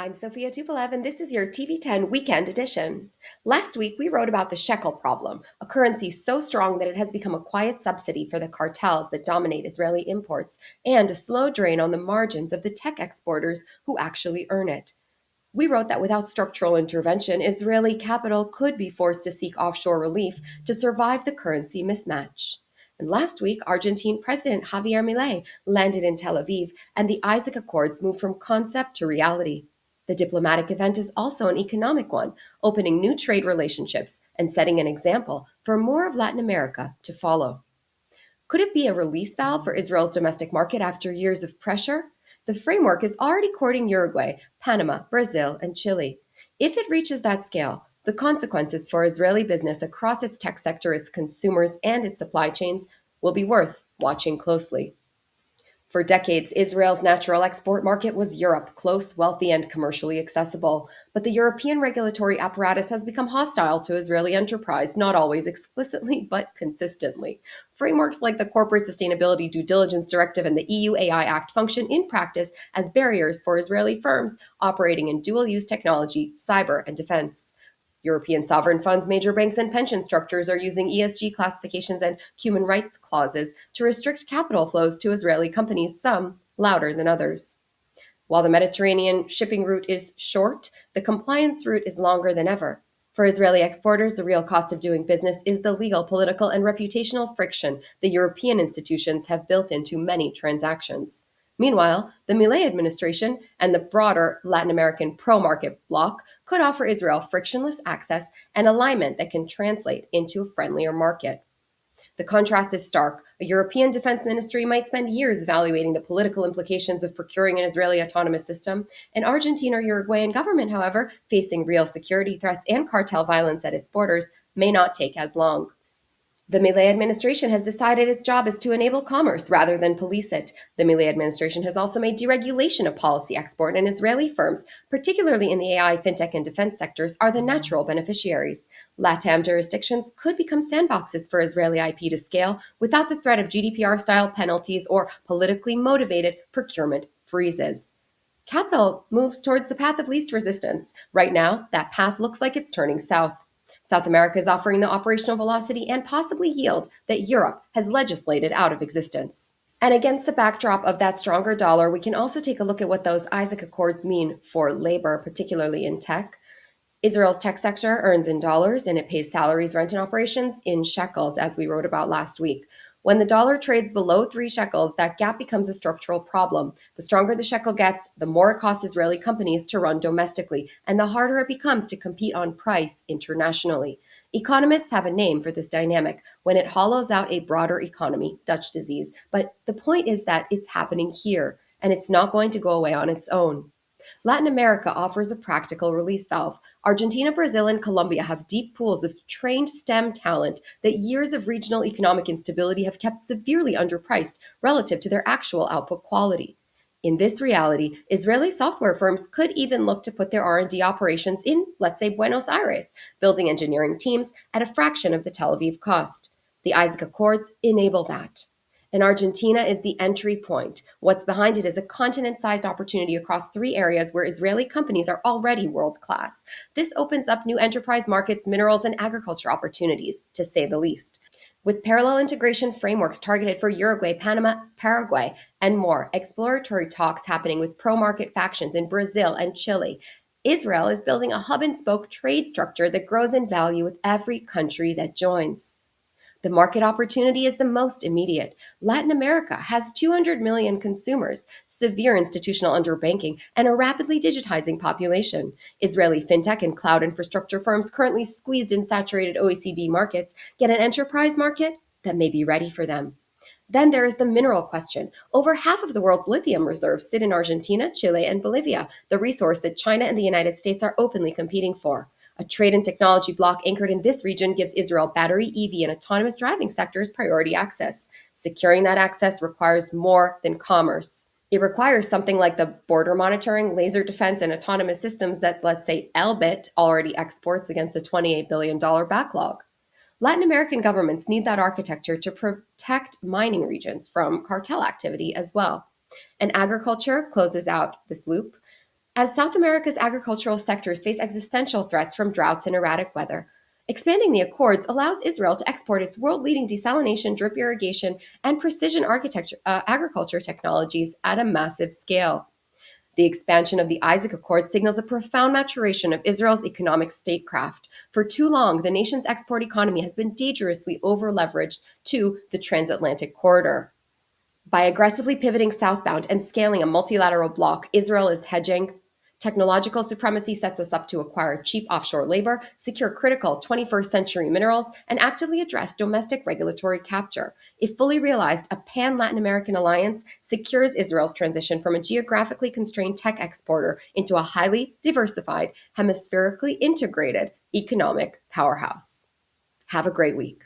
I'm Sophia Tupolev, and this is your TV10 Weekend Edition. Last week, we wrote about the shekel problem, a currency so strong that it has become a quiet subsidy for the cartels that dominate Israeli imports, and a slow drain on the margins of the tech exporters who actually earn it. We wrote that without structural intervention, Israeli capital could be forced to seek offshore relief to survive the currency mismatch. And last week, Argentine President Javier Milei landed in Tel Aviv, and the Isaac Accords moved from concept to reality. The diplomatic event is also an economic one, opening new trade relationships and setting an example for more of Latin America to follow. Could it be a release valve for Israel's domestic market after years of pressure? The framework is already courting Uruguay, Panama, Brazil, and Chile. If it reaches that scale, the consequences for Israeli business across its tech sector, its consumers, and its supply chains will be worth watching closely. For decades, Israel's natural export market was Europe, close, wealthy, and commercially accessible. But the European regulatory apparatus has become hostile to Israeli enterprise, not always explicitly, but consistently. Frameworks like the Corporate Sustainability Due Diligence Directive and the EU AI Act function in practice as barriers for Israeli firms operating in dual use technology, cyber, and defense. European sovereign funds, major banks, and pension structures are using ESG classifications and human rights clauses to restrict capital flows to Israeli companies, some louder than others. While the Mediterranean shipping route is short, the compliance route is longer than ever. For Israeli exporters, the real cost of doing business is the legal, political, and reputational friction the European institutions have built into many transactions. Meanwhile, the Milei administration and the broader Latin American pro market bloc could offer Israel frictionless access and alignment that can translate into a friendlier market. The contrast is stark. A European defense ministry might spend years evaluating the political implications of procuring an Israeli autonomous system. An Argentine or Uruguayan government, however, facing real security threats and cartel violence at its borders, may not take as long. The Milei administration has decided its job is to enable commerce rather than police it. The Milei administration has also made deregulation a policy export, and Israeli firms, particularly in the AI, fintech, and defense sectors, are the natural beneficiaries. LATAM jurisdictions could become sandboxes for Israeli IP to scale without the threat of GDPR-style penalties or politically motivated procurement freezes. Capital moves towards the path of least resistance. Right now, that path looks like it's turning south. South America is offering the operational velocity and possibly yield that Europe has legislated out of existence. And against the backdrop of that stronger dollar, we can also take a look at what those Isaac Accords mean for labor, particularly in tech. Israel's tech sector earns in dollars and it pays salaries, rent, and operations in shekels, as we wrote about last week. When the dollar trades below 3 shekels, that gap becomes a structural problem. The stronger the shekel gets, the more it costs Israeli companies to run domestically, and the harder it becomes to compete on price internationally. Economists have a name for this dynamic when it hollows out a broader economy, Dutch disease. But the point is that it's happening here, and it's not going to go away on its own. Latin America offers a practical release valve. Argentina, Brazil, and Colombia have deep pools of trained STEM talent that years of regional economic instability have kept severely underpriced relative to their actual output quality. In this reality, Israeli software firms could even look to put their R&D operations in, let's say, Buenos Aires, building engineering teams at a fraction of the Tel Aviv cost. The Isaac Accords enable that. And Argentina is the entry point. What's behind it is a continent sized opportunity across 3 areas where Israeli companies are already world class. This opens up new enterprise markets, minerals, and agriculture opportunities, to say the least. With parallel integration frameworks targeted for Uruguay, Panama, Paraguay, and more, exploratory talks happening with pro market factions in Brazil and Chile, Israel is building a hub and spoke trade structure that grows in value with every country that joins. The market opportunity is the most immediate. Latin America has 200 million consumers, severe institutional underbanking, and a rapidly digitizing population. Israeli fintech and cloud infrastructure firms currently squeezed in saturated OECD markets get an enterprise market that may be ready for them. Then there is the mineral question. Over half of the world's lithium reserves sit in Argentina, Chile, and Bolivia, the resource that China and the United States are openly competing for. A trade and technology bloc anchored in this region gives Israel battery, EV, and autonomous driving sectors priority access. Securing that access requires more than commerce. It requires something like the border monitoring, laser defense, and autonomous systems that, let's say, Elbit already exports against the $28 billion backlog. Latin American governments need that architecture to protect mining regions from cartel activity as well. And agriculture closes out this loop. As South America's agricultural sectors face existential threats from droughts and erratic weather. Expanding the Accords allows Israel to export its world leading desalination, drip irrigation, and precision agriculture technologies at a massive scale. The expansion of the Isaac Accord signals a profound maturation of Israel's economic statecraft. For too long, the nation's export economy has been dangerously over-leveraged to the transatlantic corridor. By aggressively pivoting southbound and scaling a multilateral bloc, Israel is hedging. Technological supremacy sets us up to acquire cheap offshore labor, secure critical 21st century minerals, and actively address domestic regulatory capture. If fully realized, a pan Latin American alliance secures Israel's transition from a geographically constrained tech exporter into a highly diversified, hemispherically integrated economic powerhouse. Have a great week.